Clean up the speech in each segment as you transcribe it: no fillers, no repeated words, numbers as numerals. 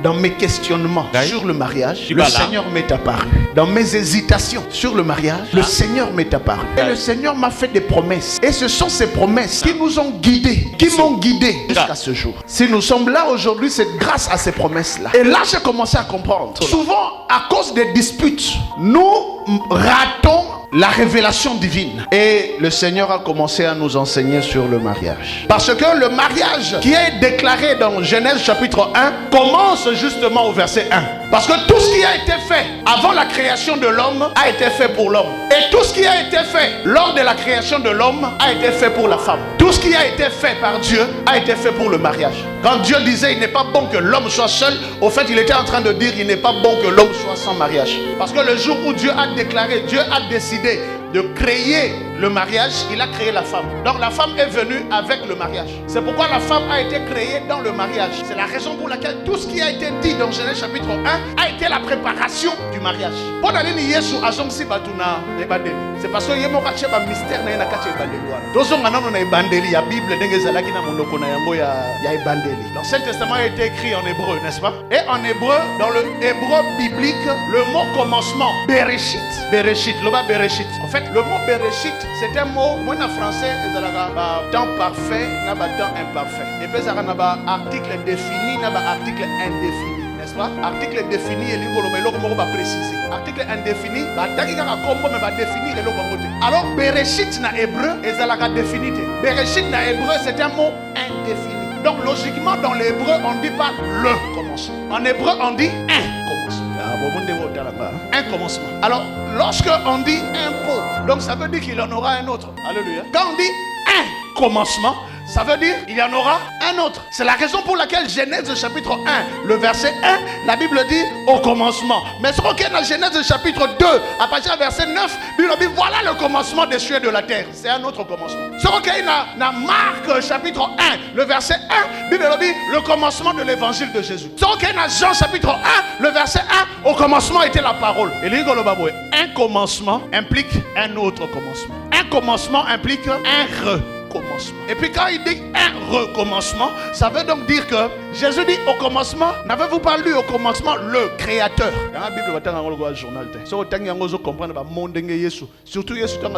dans mes questionnements sur le mariage, le Seigneur m'est apparu. Dans mes hésitations sur le mariage, le Seigneur m'est apparu. Et le Seigneur m'a fait des promesses. Et ce sont ces promesses qui nous ont guidés, qui m'ont guidé jusqu'à ce jour. Si nous sommes là aujourd'hui, c'est grâce à ces promesses-là. Et là, j'ai commencé à comprendre. Souvent, à cause des disputes, nous ratons la révélation divine. Et le Seigneur a commencé à nous enseigner sur le mariage. Parce que le mariage qui est déclaré dans Genèse chapitre 1 commence justement au verset 1. Parce que tout ce qui a été fait avant la création de l'homme a été fait pour l'homme. Et tout ce qui a été fait lors de la création de l'homme a été fait pour la femme. Tout ce qui a été fait par Dieu a été fait pour le mariage. Quand Dieu disait il n'est pas bon que l'homme soit seul, au fait il était en train de dire il n'est pas bon que l'homme soit sans mariage. Parce que le jour où Dieu a déclaré, Dieu a décidé de créer le mariage, il a créé la femme. Donc la femme est venue avec le mariage. C'est pourquoi la femme a été créée dans le mariage. C'est la raison pour laquelle tout ce qui a été dit dans Genèse chapitre 1 a été la préparation du mariage. C'est parce que mystère l'Ancien Testament a été écrit en hébreu, n'est-ce pas? Et en hébreu, dans le hébreu biblique, le mot commencement, Bereshit. Bereshit, le mot Bereshit. En fait, le mot Bereshit, c'est un mot, moi en français, temps parfait, temps imparfait. Et puis, ça a un article défini, un article indéfini. N'est-ce pas? Article défini et l'on va préciser. Article indéfini, va définir et l'on. Alors, Bereshit na hébreu, et ça l'a défini. Bereshit na hébreu, c'est un mot indéfini. Donc, logiquement, dans l'hébreu, on ne dit pas le commencement. En hébreu, on dit un commencement. Un commencement. Alors, lorsque on dit un pot, donc ça veut dire qu'il y en aura un autre. Alléluia. Quand on dit un commencement, ça veut dire il y en aura un autre. C'est la raison pour laquelle Genèse chapitre 1, le verset 1, la Bible dit au commencement. Mais ce qu'on a dans Genèse chapitre 2, à partir du verset 9, Bible dit voilà le commencement des cieux et de la terre. C'est un autre commencement. Ce qu'on a dans Marc chapitre 1, le verset 1, Bible dit le commencement de l'évangile de Jésus. Ce qu'on a dans Jean chapitre 1, le verset 1, au commencement était la parole. Et un commencement implique un autre commencement. Un commencement implique un recommencement. Et puis quand il dit un recommencement, ça veut donc dire que Jésus dit au commencement, n'avez-vous pas lu au commencement le Créateur? Dans la Bible, vous avez journal. Si vous comprenez le monde de Jésus, surtout Jésus, il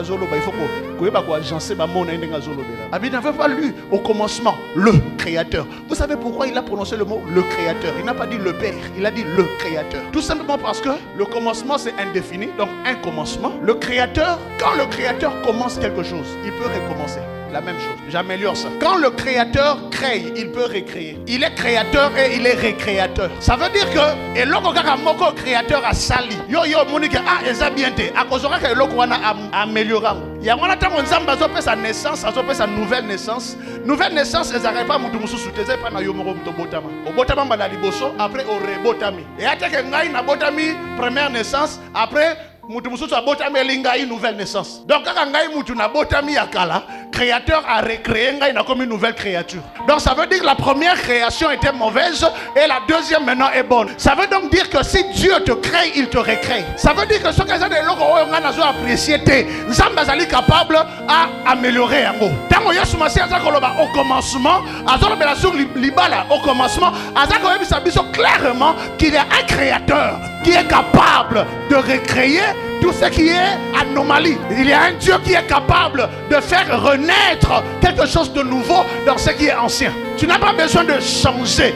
faut que vous agencez le monde de Jésus. Vous n'avez pas lu au commencement le Créateur. Vous savez pourquoi il a prononcé le mot le Créateur? Il n'a pas dit le Père, il a dit le Créateur. Tout simplement parce que le commencement c'est indéfini, donc un commencement. Le Créateur, quand le Créateur commence quelque chose, il peut recommencer. La même chose, j'améliore ça. Quand le créateur crée, il peut recréer. Il est créateur et il est récréateur. Ça veut dire que et lorsqu'on a un créateur à sali, yo monique ah eza bien té. À cause que lorsqu'on a amélioré. Il y a un temps où on a sa naissance, on a sa nouvelle naissance. Nouvelle naissance, ils n'arrivent pas à moutou sous tes pas na yomoro moutou botama. Au botama balali bosso, après au rebotami. Et à tes que ngai na botami première naissance, après mutu mususu abotami elinga une nouvelle naissance. Donc quand ngai mutu na botami akala, créateur a recréé ngai na comme une nouvelle créature. Donc ça veut dire que la première création était mauvaise et la deuxième maintenant est bonne. Ça veut donc dire que si Dieu te crée, il te recrée. Ça veut dire que ce que ça de loko oyo nga nazo apprécier te, nzamba zali capable à améliorer yango. Tango Yesu Masi azakoloba au commencement, azolobela sur libala au commencement, azakoyebisa biso clairement qu'il y a un créateur qui est capable de recréer tout ce qui est anomalie. Il y a un Dieu qui est capable de faire renaître quelque chose de nouveau dans ce qui est ancien. Tu n'as pas besoin de changer.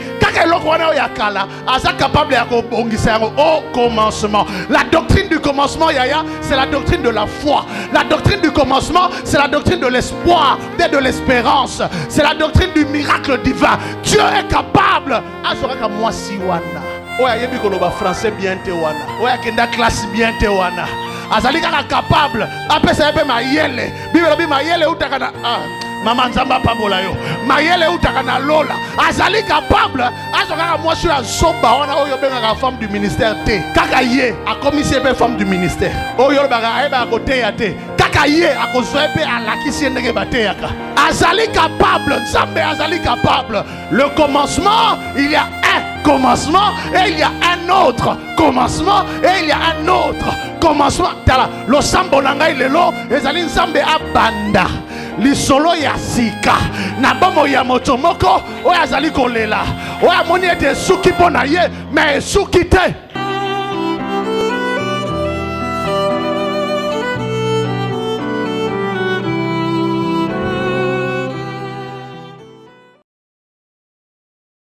Au commencement. La doctrine du commencement, Yaya, c'est la doctrine de la foi. La doctrine du commencement, c'est la doctrine de l'espoir et de l'espérance. C'est la doctrine du miracle divin. Dieu est capable. Oya yebi koloba français bien te wana. Oya kenda classe bien te wana. Azali kaka capable. Apesa yebe mayele. Bible bi mayele utaka na Maman Nzamba pambola yo. Mayele utaka na lola. Azali capable. Azokaka moi sur la zomba wana oyo benga femme du ministère te. Kaka ye a commissaire be femme du ministère. Oyo baka eba côté ya te. Kaka ye a kozoebe alakisi ndenge bate yaka. Azali capable. Nzambe azali capable. Le commencement, il y a un commencement et il y a un autre commencement et il y a un autre commencement. Le sambo nangai lelo ezali nzambe abanda. lisolo ya sika na bomo ya moto moko oyo azali kolela oyo amoni ete esuki mpo na ye me esuki te.